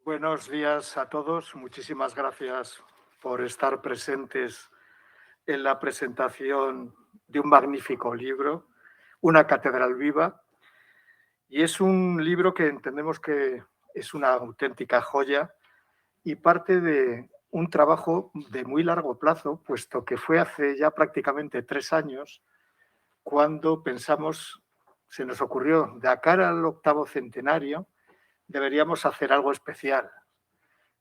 Buenos días a todos. Muchísimas gracias por estar presentes en la presentación de un magnífico libro, Una catedral viva. Y es un libro que entendemos que es una auténtica joya y parte de un trabajo de muy largo plazo, puesto que fue hace ya prácticamente 3 años cuando pensamos, se nos ocurrió, de cara al 8º centenario, deberíamos hacer algo especial.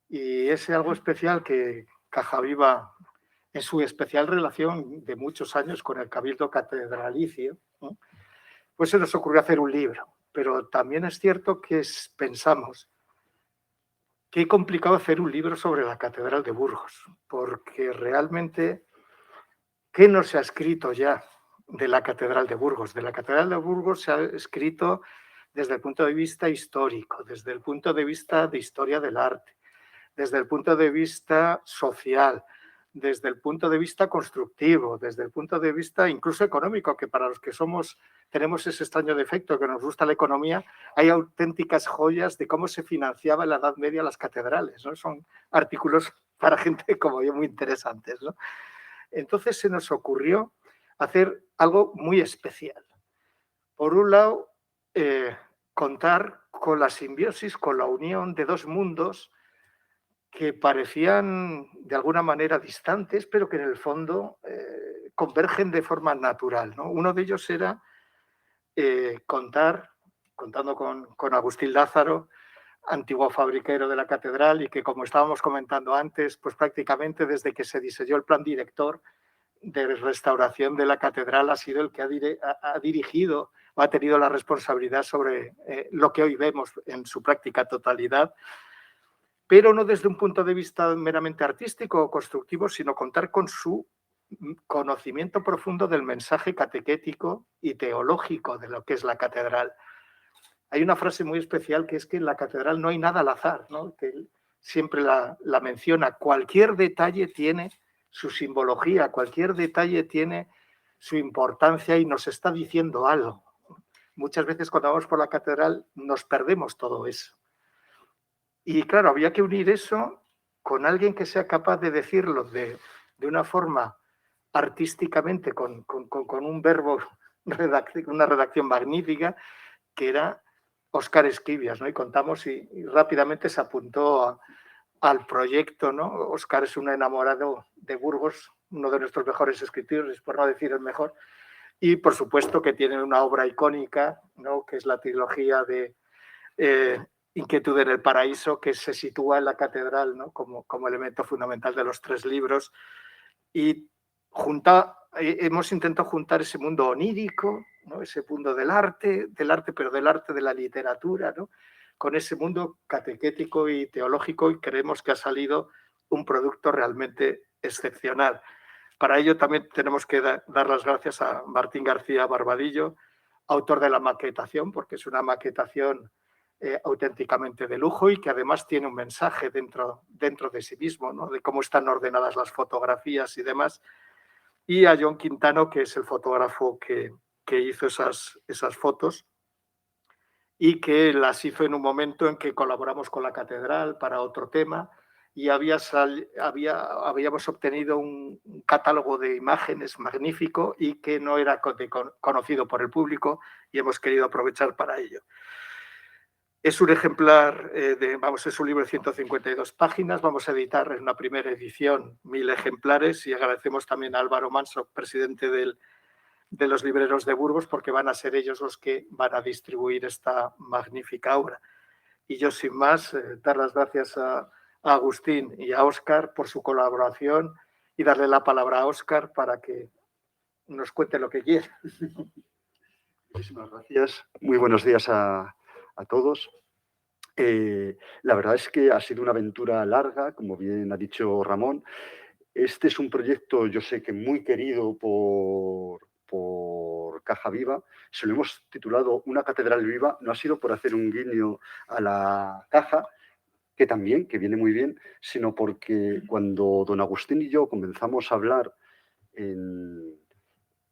Y ese algo especial que Cajaviva, en su especial relación de muchos años con el Cabildo Catedralicio, ¿no?, pues se nos ocurrió hacer un libro. Pero también es cierto que pensamos, qué complicado hacer un libro sobre la Catedral de Burgos, porque realmente, ¿qué no se ha escrito ya de la Catedral de Burgos? De la Catedral de Burgos se ha escrito desde el punto de vista histórico, desde el punto de vista de historia del arte, desde el punto de vista social, desde el punto de vista constructivo, desde el punto de vista incluso económico, que para los que tenemos ese extraño defecto que nos gusta la economía, hay auténticas joyas de cómo se financiaba en la Edad Media las catedrales, ¿no? Son artículos para gente como yo muy interesantes, ¿no? Entonces se nos ocurrió hacer algo muy especial. Por un lado, contar con la simbiosis, con la unión de dos mundos que parecían de alguna manera distantes, pero que en el fondo convergen de forma natural, ¿no? Uno de ellos era contando con Agustín Lázaro, antiguo fabriquero de la catedral y que, como estábamos comentando antes, pues prácticamente desde que se diseñó el plan director de restauración de la catedral ha sido el que ha dirigido o ha tenido la responsabilidad sobre lo que hoy vemos en su práctica totalidad, pero no desde un punto de vista meramente artístico o constructivo, sino contar con su conocimiento profundo del mensaje catequético y teológico de lo que es la catedral. Hay una frase muy especial que es que en la catedral no hay nada al azar, ¿no? Que él siempre la menciona. Cualquier detalle tiene su simbología, cualquier detalle tiene su importancia y nos está diciendo algo. Muchas veces cuando vamos por la catedral nos perdemos todo eso. Y claro, había que unir eso con alguien que sea capaz de decirlo de una forma artísticamente, con un verbo, una redacción magnífica, que era Óscar Esquivias, ¿no? Y contamos y rápidamente se apuntó al proyecto, ¿no? Óscar es un enamorado de Burgos, uno de nuestros mejores escritores, por no decir el mejor, y por supuesto que tiene una obra icónica, ¿no?, que es la trilogía de Inquietud en el Paraíso, que se sitúa en la catedral, ¿no?, como elemento fundamental de los 3 libros. Y hemos intentado juntar ese mundo onírico, ¿no?, ese mundo del arte, pero del arte de la literatura, ¿no?, con ese mundo catequético y teológico, y creemos que ha salido un producto realmente excepcional. Para ello también tenemos que dar las gracias a Martín García Barbadillo, autor de la maquetación, porque es una maquetación auténticamente de lujo y que además tiene un mensaje dentro de sí mismo, ¿no?, de cómo están ordenadas las fotografías y demás. Y a John Quintano, que es el fotógrafo que hizo esas fotos y que las hizo en un momento en que colaboramos con la catedral para otro tema y habíamos obtenido un catálogo de imágenes magnífico y que no era conocido por el público y hemos querido aprovechar para ello. Es un ejemplar, es un libro de 152 páginas, vamos a editar en una primera edición 1000 ejemplares y agradecemos también a Álvaro Manso, presidente de los libreros de Burgos, porque van a ser ellos los que van a distribuir esta magnífica obra. Y yo, sin más, dar las gracias a Agustín y a Óscar por su colaboración y darle la palabra a Óscar para que nos cuente lo que quiera. Muchísimas gracias. Muy buenos días a todos. La verdad es que ha sido una aventura larga, como bien ha dicho Ramón. Este es un proyecto, yo sé que muy querido por Cajaviva. Se lo hemos titulado Una catedral viva. No ha sido por hacer un guiño a la caja, que también, que viene muy bien, sino porque cuando don Agustín y yo comenzamos a hablar en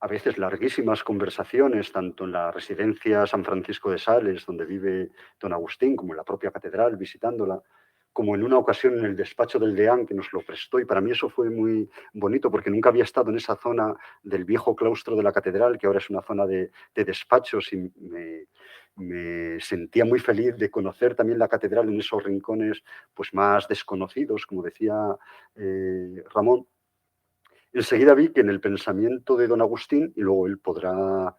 a veces larguísimas conversaciones, tanto en la residencia San Francisco de Sales, donde vive don Agustín, como en la propia catedral, visitándola, como en una ocasión en el despacho del deán, que nos lo prestó, y para mí eso fue muy bonito porque nunca había estado en esa zona del viejo claustro de la catedral, que ahora es una zona de despachos, y me sentía muy feliz de conocer también la catedral en esos rincones pues más desconocidos, como decía Ramón. Enseguida vi que en el pensamiento de don Agustín, y luego él podrá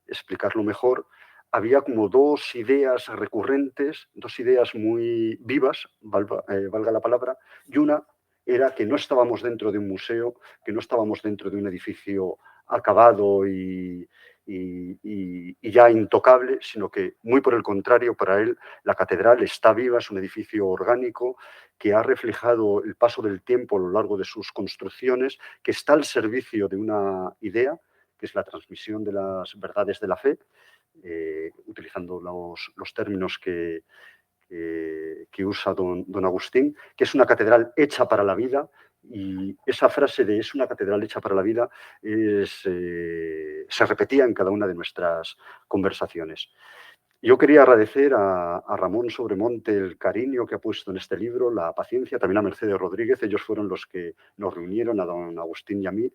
explicarlo mejor, había como dos ideas recurrentes, dos ideas muy vivas, valga la palabra, y una era que no estábamos dentro de un museo, que no estábamos dentro de un edificio acabado y ya intocable, sino que, muy por el contrario, para él la catedral está viva, es un edificio orgánico que ha reflejado el paso del tiempo a lo largo de sus construcciones, que está al servicio de una idea, que es la transmisión de las verdades de la fe, utilizando los términos que usa don Agustín, que es una catedral hecha para la vida, y esa frase de es una catedral hecha para la vida se repetía en cada una de nuestras conversaciones. Yo quería agradecer a Ramón Sobremonte el cariño que ha puesto en este libro, la paciencia, también a Mercedes Rodríguez, ellos fueron los que nos reunieron, a don Agustín y a mí.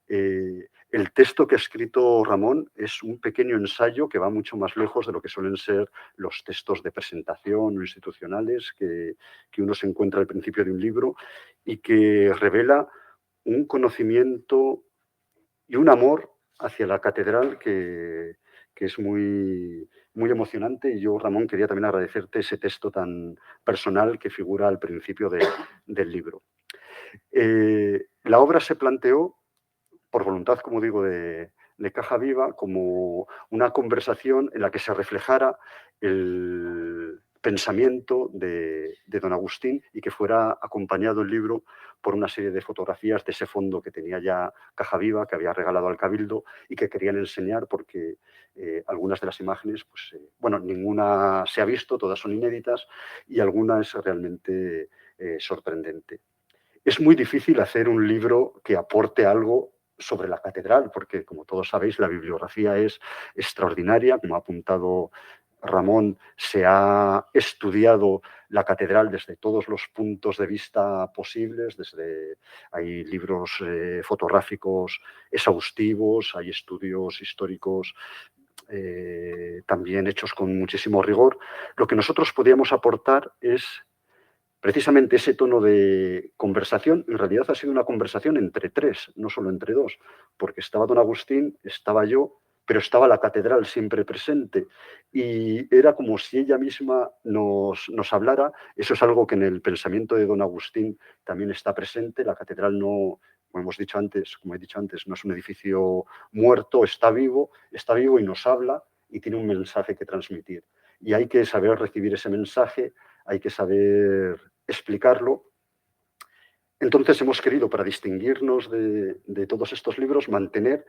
El texto que ha escrito Ramón es un pequeño ensayo que va mucho más lejos de lo que suelen ser los textos de presentación o institucionales que uno se encuentra al principio de un libro, y que revela un conocimiento y un amor hacia la catedral que es muy, muy emocionante. Y yo, Ramón, quería también agradecerte ese texto tan personal que figura al principio del libro. La obra se planteó por voluntad, como digo, de Caja Viva, como una conversación en la que se reflejara el pensamiento de don Agustín, y que fuera acompañado el libro por una serie de fotografías de ese fondo que tenía ya Caja Viva, que había regalado al Cabildo y que querían enseñar porque algunas de las imágenes, pues, bueno, ninguna se ha visto, todas son inéditas, y alguna es realmente sorprendente. Es muy difícil hacer un libro que aporte algo sobre la catedral, porque, como todos sabéis, la bibliografía es extraordinaria. Como ha apuntado Ramón, se ha estudiado la catedral desde todos los puntos de vista posibles, hay libros fotográficos exhaustivos, hay estudios históricos también hechos con muchísimo rigor. Lo que nosotros podíamos aportar es precisamente ese tono de conversación. En realidad ha sido una conversación entre tres, no solo entre dos, porque estaba don Agustín, estaba yo, pero estaba la catedral siempre presente, y era como si ella misma nos hablara. Eso es algo que en el pensamiento de don Agustín también está presente. La catedral no, como he dicho antes, no es un edificio muerto, está vivo y nos habla y tiene un mensaje que transmitir. Y hay que saber recibir ese mensaje, hay que saber explicarlo. Entonces hemos querido, para distinguirnos de todos estos libros, mantener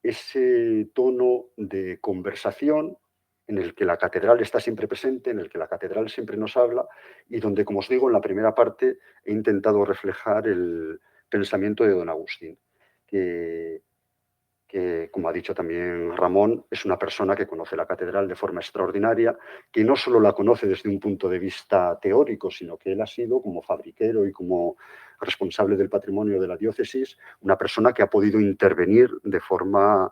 ese tono de conversación en el que la catedral está siempre presente, en el que la catedral siempre nos habla, y donde, como os digo, en la primera parte he intentado reflejar el pensamiento de don Agustín, que, como ha dicho también Ramón, es una persona que conoce la catedral de forma extraordinaria, que no solo la conoce desde un punto de vista teórico, sino que él ha sido, como fabriquero y como responsable del patrimonio de la diócesis, una persona que ha podido intervenir de forma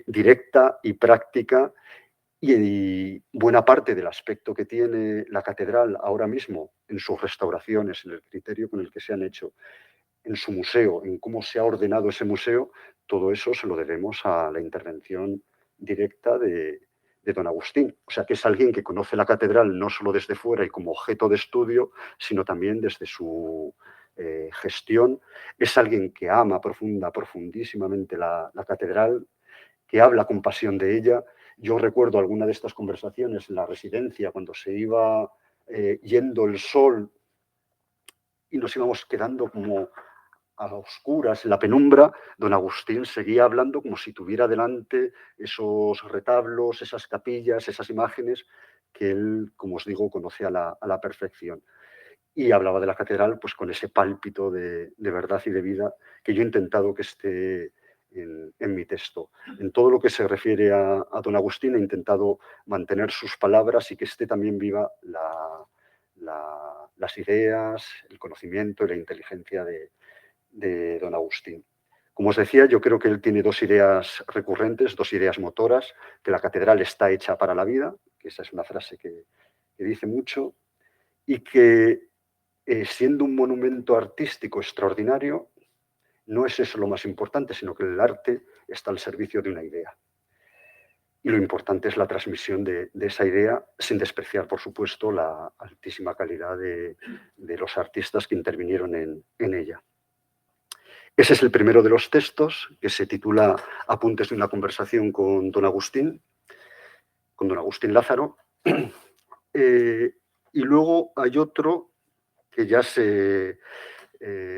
directa y práctica, y buena parte del aspecto que tiene la catedral ahora mismo en sus restauraciones, en el criterio con el que se han hecho, en su museo, en cómo se ha ordenado ese museo, todo eso se lo debemos a la intervención directa de don Agustín. O sea, que es alguien que conoce la catedral no solo desde fuera y como objeto de estudio, sino también desde su gestión. Es alguien que ama profundísimamente la catedral, que habla con pasión de ella. Yo recuerdo alguna de estas conversaciones en la residencia, cuando se iba yendo el sol y nos íbamos quedando como a oscuras, en la penumbra. Don Agustín seguía hablando como si tuviera delante esos retablos, esas capillas, esas imágenes que él, como os digo, conocía a la perfección. Y hablaba de la catedral pues con ese pálpito de verdad y de vida que yo he intentado que esté en mi texto. En todo lo que se refiere a don Agustín he intentado mantener sus palabras y que esté también viva las ideas, el conocimiento y la inteligencia de don Agustín. Como os decía, yo creo que él tiene dos ideas recurrentes, dos ideas motoras, que la catedral está hecha para la vida, que esa es una frase que dice mucho, y que siendo un monumento artístico extraordinario, no es eso lo más importante, sino que el arte está al servicio de una idea. Y lo importante es la transmisión de esa idea, sin despreciar, por supuesto, la altísima calidad de los artistas que intervinieron en ella. Ese es el primero de los textos, que se titula Apuntes de una conversación con don Agustín Lázaro. Y luego hay otro que ya se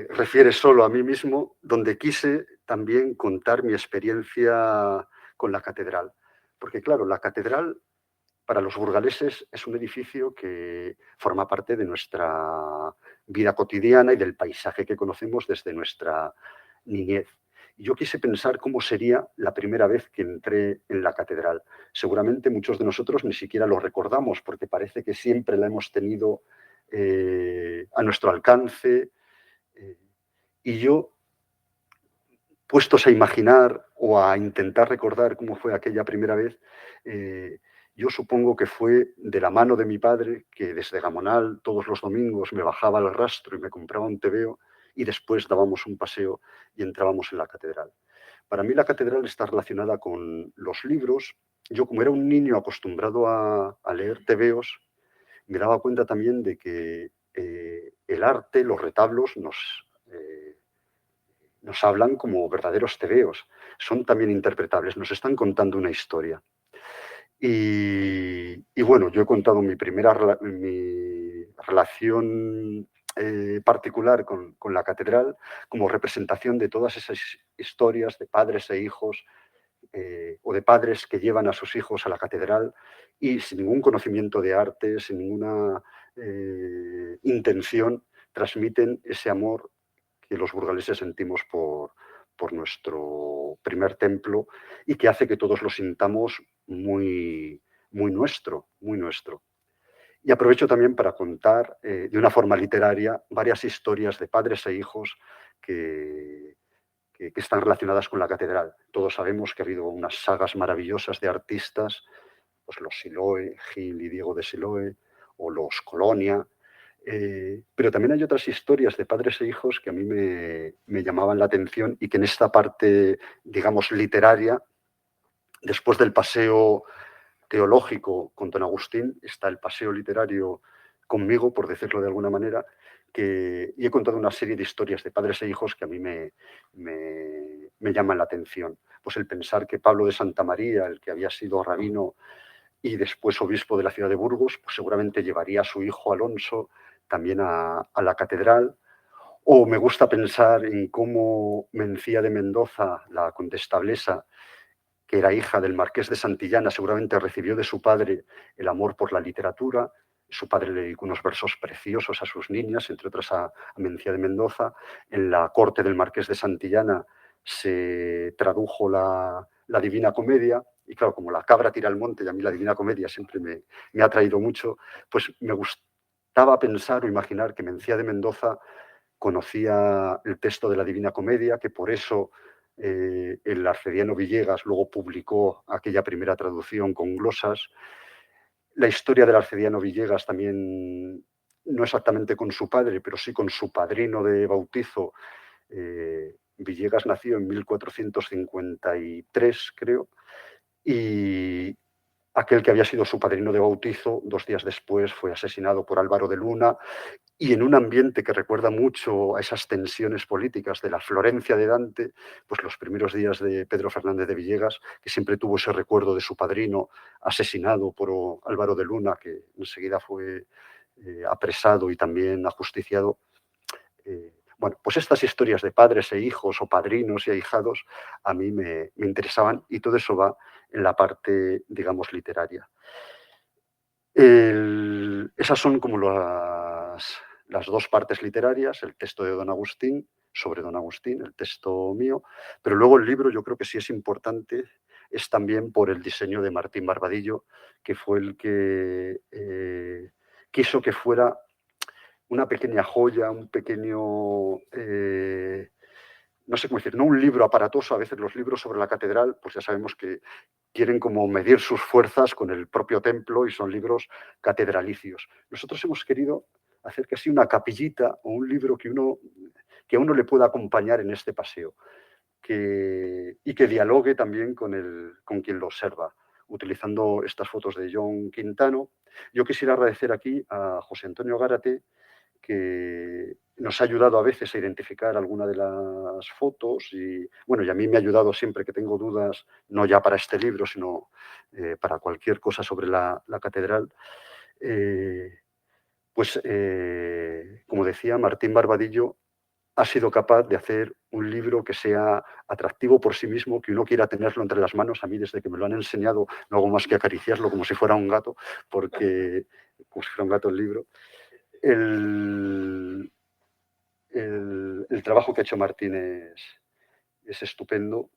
refiere solo a mí mismo, donde quise también contar mi experiencia con la catedral. Porque claro, la catedral para los burgaleses es un edificio que forma parte de nuestra vida cotidiana y del paisaje que conocemos desde nuestra niñez. Y yo quise pensar cómo sería la primera vez que entré en la catedral. Seguramente muchos de nosotros ni siquiera lo recordamos porque parece que siempre la hemos tenido a nuestro alcance. Y yo, puestos a imaginar o a intentar recordar cómo fue aquella primera vez, yo supongo que fue de la mano de mi padre, que desde Gamonal todos los domingos me bajaba al rastro y me compraba un tebeo y después dábamos un paseo y entrábamos en la catedral. Para mí la catedral está relacionada con los libros. Yo, como era un niño acostumbrado a leer tebeos, me daba cuenta también de que el arte, los retablos, nos hablan como verdaderos tebeos. Son también interpretables, nos están contando una historia. Y bueno, yo he contado mi relación particular con la catedral como representación de todas esas historias de padres e hijos o de padres que llevan a sus hijos a la catedral y sin ningún conocimiento de arte, sin ninguna intención, transmiten ese amor que los burgaleses sentimos por nuestro primer templo y que hace que todos lo sintamos muy, muy nuestro, muy nuestro. Y aprovecho también para contar de una forma literaria varias historias de padres e hijos que están relacionadas con la catedral. Todos sabemos que ha habido unas sagas maravillosas de artistas, pues los Siloe, Gil y Diego de Siloe, o los Colonia, pero también hay otras historias de padres e hijos que a mí me llamaban la atención y que en esta parte, digamos, literaria, después del paseo teológico con don Agustín, está el paseo literario conmigo, por decirlo de alguna manera, y he contado una serie de historias de padres e hijos que a mí me llaman la atención. Pues el pensar que Pablo de Santa María, el que había sido rabino y después obispo de la ciudad de Burgos, pues seguramente llevaría a su hijo Alonso también a la catedral. O me gusta pensar en cómo Mencía de Mendoza, la condestablesa, que era hija del marqués de Santillana, seguramente recibió de su padre el amor por la literatura. Su padre le dedicó unos versos preciosos a sus niñas, entre otras a Mencía de Mendoza. En la corte del marqués de Santillana se tradujo la Divina Comedia, y claro, como la cabra tira al monte, y a mí la Divina Comedia siempre me ha traído mucho, pues me gustaba pensar o imaginar que Mencía de Mendoza conocía el texto de la Divina Comedia, que por eso el arcediano Villegas luego publicó aquella primera traducción con glosas. La historia del arcediano Villegas también, no exactamente con su padre, pero sí con su padrino de bautizo. Villegas nació en 1453, creo, y aquel que había sido su padrino de bautizo, 2 días después fue asesinado por Álvaro de Luna, y en un ambiente que recuerda mucho a esas tensiones políticas de la Florencia de Dante, pues los primeros días de Pedro Fernández de Villegas, que siempre tuvo ese recuerdo de su padrino asesinado por Álvaro de Luna, que enseguida fue apresado y también ajusticiado. Bueno, pues estas historias de padres e hijos o padrinos y ahijados a mí me interesaban y todo eso va en la parte, digamos, literaria. Esas son como las dos partes literarias, el texto de don Agustín, sobre don Agustín, el texto mío, pero luego el libro yo creo que sí es importante, es también por el diseño de Martín Barbadillo, que fue el que quiso que fuera una pequeña joya, un pequeño, no sé cómo decir, no un libro aparatoso. A veces los libros sobre la catedral, pues ya sabemos que quieren como medir sus fuerzas con el propio templo y son libros catedralicios. Nosotros hemos querido hacer casi una capillita o un libro que a uno le pueda acompañar en este paseo y que dialogue también con quien lo observa, utilizando estas fotos de John Quintano. Yo quisiera agradecer aquí a José Antonio Gárate, que nos ha ayudado a veces a identificar alguna de las fotos y a mí me ha ayudado siempre que tengo dudas, no ya para este libro, sino para cualquier cosa sobre la catedral. Como decía, Martín Barbadillo ha sido capaz de hacer un libro que sea atractivo por sí mismo, que uno quiera tenerlo entre las manos. A mí, desde que me lo han enseñado, no hago más que acariciarlo como si fuera un gato, como si fuera un gato el libro. El trabajo que ha hecho Martín es estupendo.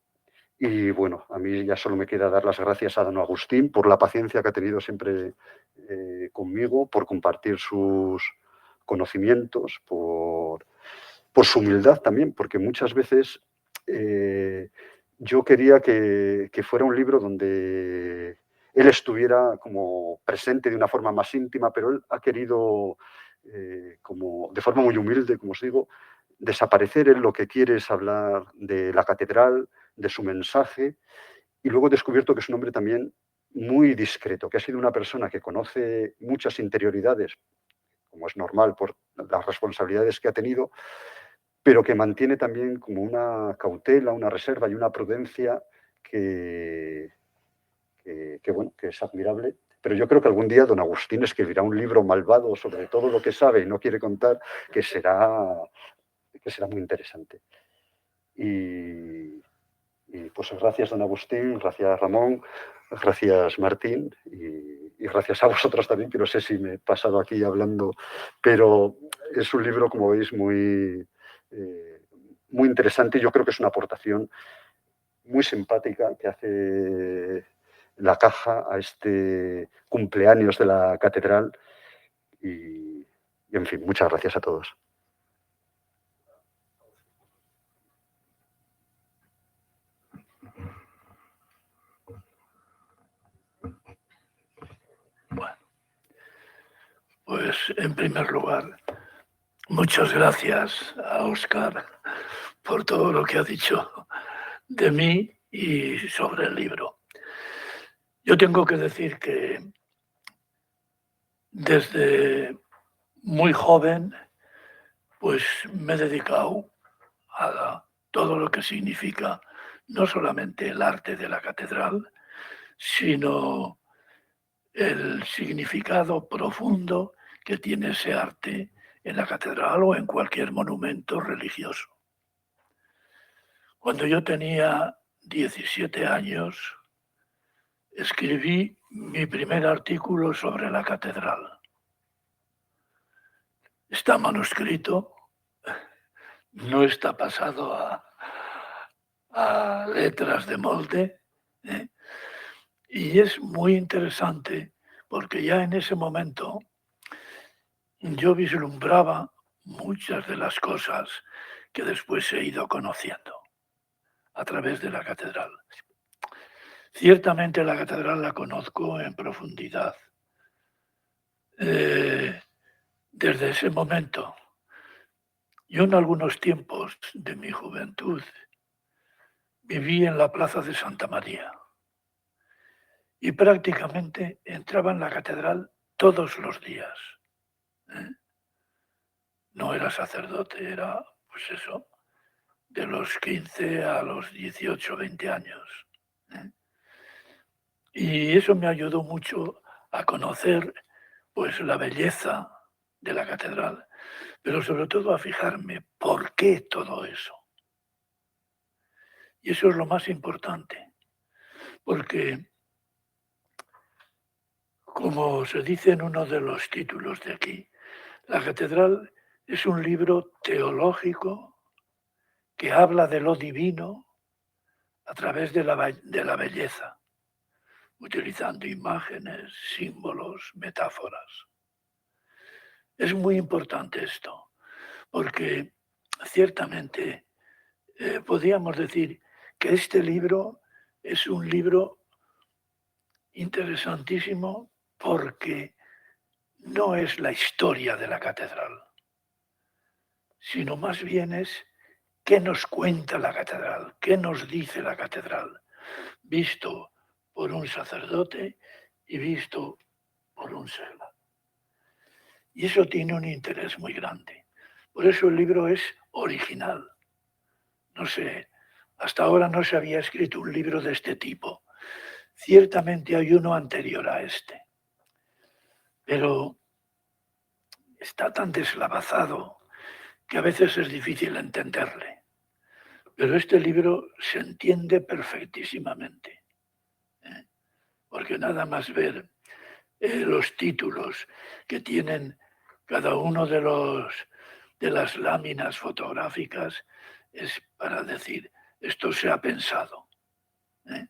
Y bueno, a mí ya solo me queda dar las gracias a don Agustín por la paciencia que ha tenido siempre conmigo, por compartir sus conocimientos, por su humildad también, porque muchas veces yo quería que fuera un libro donde él estuviera como presente de una forma más íntima, pero él ha querido, como de forma muy humilde, como os digo, desaparecer. Él lo que quiere es hablar de la catedral, de su mensaje, y luego he descubierto que es un hombre también muy discreto, que ha sido una persona que conoce muchas interioridades, como es normal por las responsabilidades que ha tenido, pero que mantiene también como una cautela, una reserva y una prudencia que es admirable. Pero yo creo que algún día don Agustín escribirá un libro malvado sobre todo lo que sabe y no quiere contar, que será muy interesante. Y pues gracias, don Agustín, gracias, Ramón, gracias, Martín, y gracias a vosotros también, que no sé si me he pasado aquí hablando, pero es un libro, como veis, muy interesante. Yo creo que es una aportación muy simpática que hace la Caja a este cumpleaños de la catedral. Y en fin, muchas gracias a todos. Bueno, pues en primer lugar, muchas gracias a Óscar por todo lo que ha dicho de mí y sobre el libro. Yo tengo que decir que desde muy joven pues me he dedicado a todo lo que significa no solamente el arte de la catedral, sino el significado profundo que tiene ese arte en la catedral o en cualquier monumento religioso. Cuando yo tenía 17 años, escribí mi primer artículo sobre la catedral. Está manuscrito, no está pasado a letras de molde, ¿eh? Y es muy interesante porque ya en ese momento yo vislumbraba muchas de las cosas que después he ido conociendo a través de la catedral. Ciertamente la catedral la conozco en profundidad. Desde ese momento, yo en algunos tiempos de mi juventud viví en la Plaza de Santa María y prácticamente entraba en la catedral todos los días. No era sacerdote, era pues eso, de los 15 a los 18, 20 años. Y eso me ayudó mucho a conocer pues la belleza de la catedral, pero sobre todo a fijarme por qué todo eso. Y eso es lo más importante, porque como se dice en uno de los títulos de aquí, la catedral es un libro teológico que habla de lo divino a través de la belleza, utilizando imágenes, símbolos, metáforas. Es muy importante esto, porque ciertamente podríamos decir que este libro es un libro interesantísimo porque no es la historia de la catedral, sino más bien es qué nos cuenta la catedral, qué nos dice la catedral, visto por un sacerdote y visto por un seglar. Y eso tiene un interés muy grande. Por eso el libro es original. No sé, hasta ahora no se había escrito un libro de este tipo. Ciertamente hay uno anterior a este, pero está tan deslavazado que a veces es difícil entenderle. Pero este libro se entiende perfectísimamente, ¿eh? Porque nada más ver los títulos que tienen cada uno de las láminas fotográficas es para decir, esto se ha pensado, ¿eh?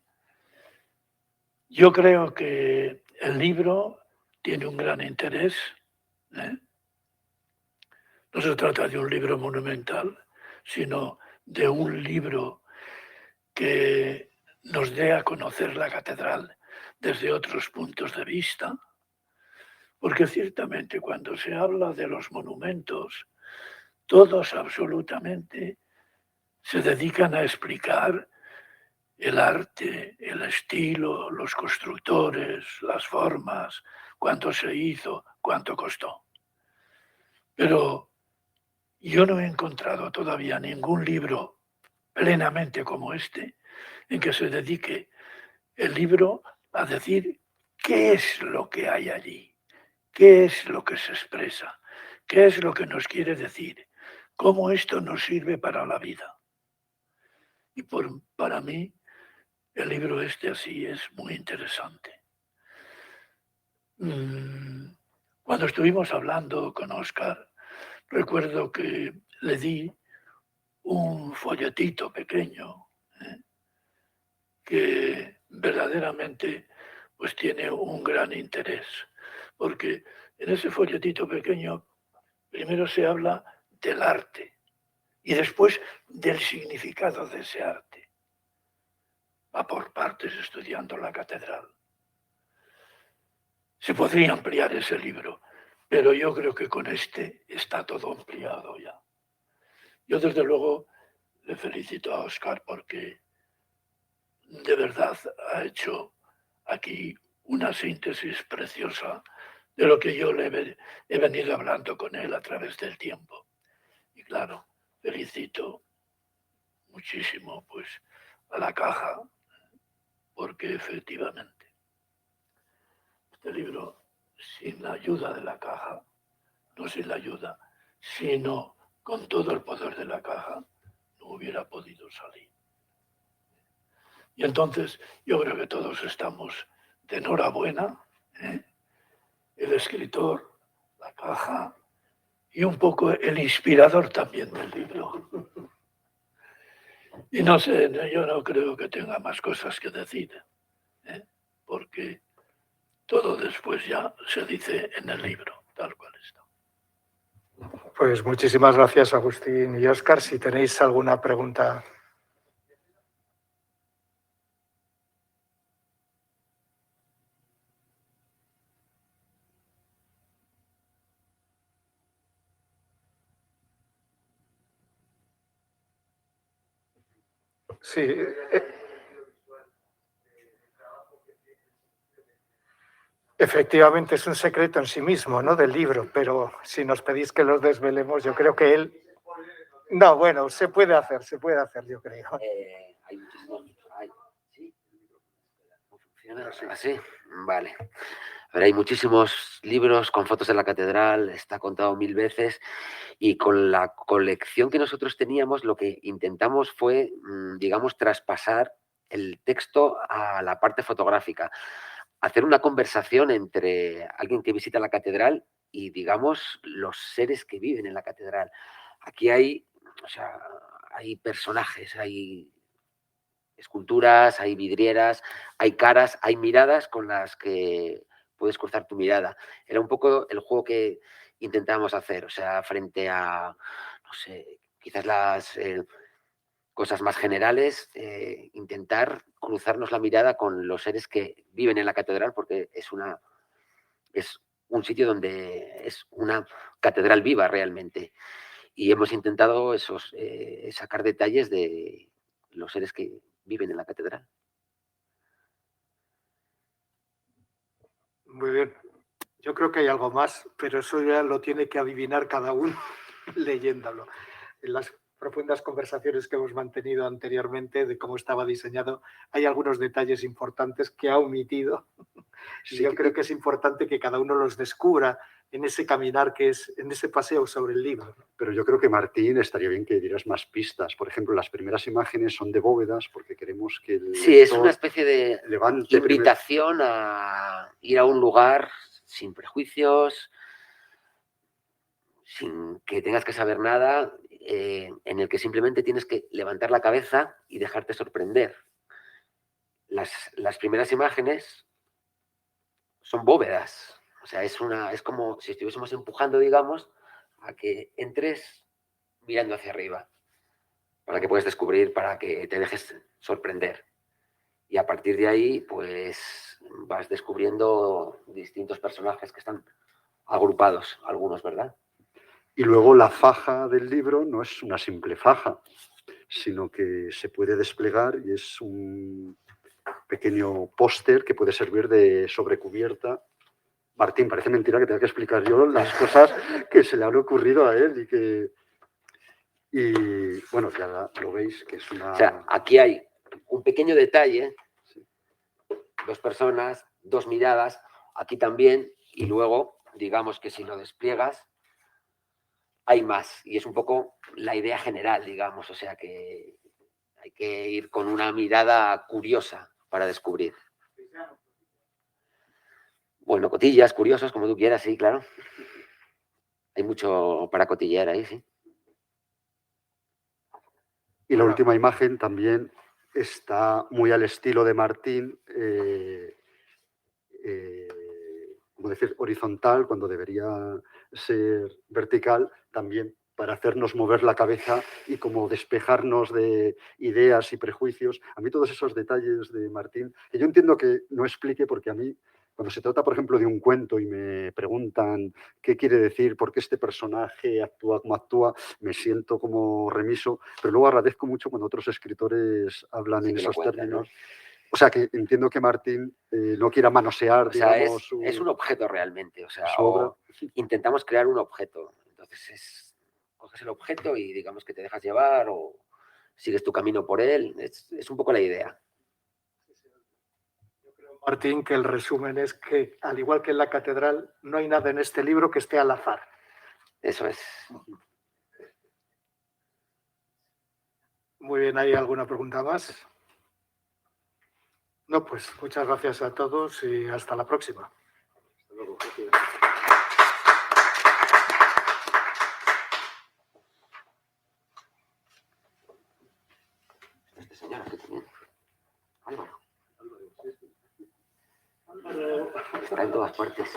Yo creo que el libro tiene un gran interés, ¿eh? No se trata de un libro monumental, sino de un libro que nos dé a conocer la catedral desde otros puntos de vista, porque ciertamente cuando se habla de los monumentos, todos absolutamente se dedican a explicar el arte, el estilo, los constructores, las formas, cuánto se hizo, cuánto costó. Pero yo no he encontrado todavía ningún libro plenamente como este en que se dedique el libro a decir qué es lo que hay allí, qué es lo que se expresa, qué es lo que nos quiere decir, cómo esto nos sirve para la vida. Y para mí, el libro este así es muy interesante. Cuando estuvimos hablando con Óscar, recuerdo que le di un folletito pequeño, que verdaderamente pues tiene un gran interés, porque en ese folletito pequeño primero se habla del arte y después del significado de ese arte. Va por partes estudiando la catedral. Se podría ampliar ese libro, pero yo creo que con este está todo ampliado ya. Yo desde luego le felicito a Óscar porque de verdad ha hecho aquí una síntesis preciosa de lo que yo he venido hablando con él a través del tiempo. Y claro, felicito muchísimo pues a la Caja, porque efectivamente este libro, sin la ayuda de la Caja, no sin la ayuda, sino con todo el poder de la Caja, no hubiera podido salir. Y entonces yo creo que todos estamos de enhorabuena, ¿eh? El escritor, la Caja y un poco el inspirador también del libro. Y no sé, yo no creo que tenga más cosas que decir, ¿eh? Porque todo después ya se dice en el libro, tal cual está. Pues muchísimas gracias, Agustín y Óscar. Si tenéis alguna pregunta. Sí. Efectivamente, es un secreto en sí mismo, ¿no? Del libro, pero si nos pedís que los desvelemos, yo creo que él... No, bueno, se puede hacer, yo creo. Hay muchísimos... ¿Sí? ¿Funciona así? Vale. A ver, hay muchísimos libros con fotos de la catedral, está contado 1000 veces, y con la colección que nosotros teníamos, lo que intentamos fue, digamos, traspasar el texto a la parte fotográfica, hacer una conversación entre alguien que visita la catedral y, digamos, los seres que viven en la catedral. Aquí hay, o sea, hay personajes, hay esculturas, hay vidrieras, hay caras, hay miradas con las que puedes cruzar tu mirada. Era un poco el juego que intentamos hacer. O sea, frente a, no sé, quizás las cosas más generales, intentar cruzarnos la mirada con los seres que viven en la catedral, porque es un sitio donde es una catedral viva realmente. Y hemos intentado sacar detalles de los seres que viven en la catedral. Muy bien. Yo creo que hay algo más, pero eso ya lo tiene que adivinar cada uno leyéndolo. En las profundas conversaciones que hemos mantenido anteriormente de cómo estaba diseñado, hay algunos detalles importantes que ha omitido. Y yo creo que es importante que cada uno los descubra en ese caminar que es, en ese paseo sobre el libro. Pero yo creo que, Martín, estaría bien que dieras más pistas. Por ejemplo, las primeras imágenes son de bóvedas porque queremos que el Sí, es una especie de levante invitación a ir a un lugar sin prejuicios, sin que tengas que saber nada, en el que simplemente tienes que levantar la cabeza y dejarte sorprender. Las primeras imágenes son bóvedas. O sea, es como si estuviésemos empujando, digamos, a que entres mirando hacia arriba, para que puedas descubrir, para que te dejes sorprender. Y a partir de ahí, pues vas descubriendo distintos personajes que están agrupados, algunos, ¿verdad? Y luego la faja del libro no es una simple faja, sino que se puede desplegar y es un pequeño póster que puede servir de sobrecubierta. Martín, parece mentira que tenga que explicar yo las cosas que se le han ocurrido a él y bueno, ya lo veis que es una... O sea, aquí hay un pequeño detalle, 2 personas, 2 miradas, aquí también, y luego, digamos que si lo despliegas, hay más, y es un poco la idea general, digamos, o sea que hay que ir con una mirada curiosa para descubrir. Bueno, cotillas, curiosos, como tú quieras, sí, claro. Hay mucho para cotillear ahí, sí. Y la última imagen también está muy al estilo de Martín, como decir, horizontal, cuando debería ser vertical, también para hacernos mover la cabeza y como despejarnos de ideas y prejuicios. A mí todos esos detalles de Martín, que yo entiendo que no explique porque a mí, cuando se trata, por ejemplo, de un cuento y me preguntan qué quiere decir, por qué este personaje actúa como actúa, me siento como remiso, pero luego agradezco mucho cuando otros escritores hablan en esos términos. ¿No? O sea, que entiendo que Martín no quiera manosear, o sea, digamos, es un objeto realmente, o sea, su obra. Intentamos crear un objeto. Entonces, coges el objeto y digamos que te dejas llevar o sigues tu camino por él. Es un poco la idea. Yo creo, Martín, que el resumen es que, al igual que en la catedral, no hay nada en este libro que esté al azar. Eso es. Muy bien, ¿hay alguna pregunta más? No, pues muchas gracias a todos y hasta la próxima. Hasta luego. Este señor aquí también. Álvaro. Álvaro. Está en todas partes.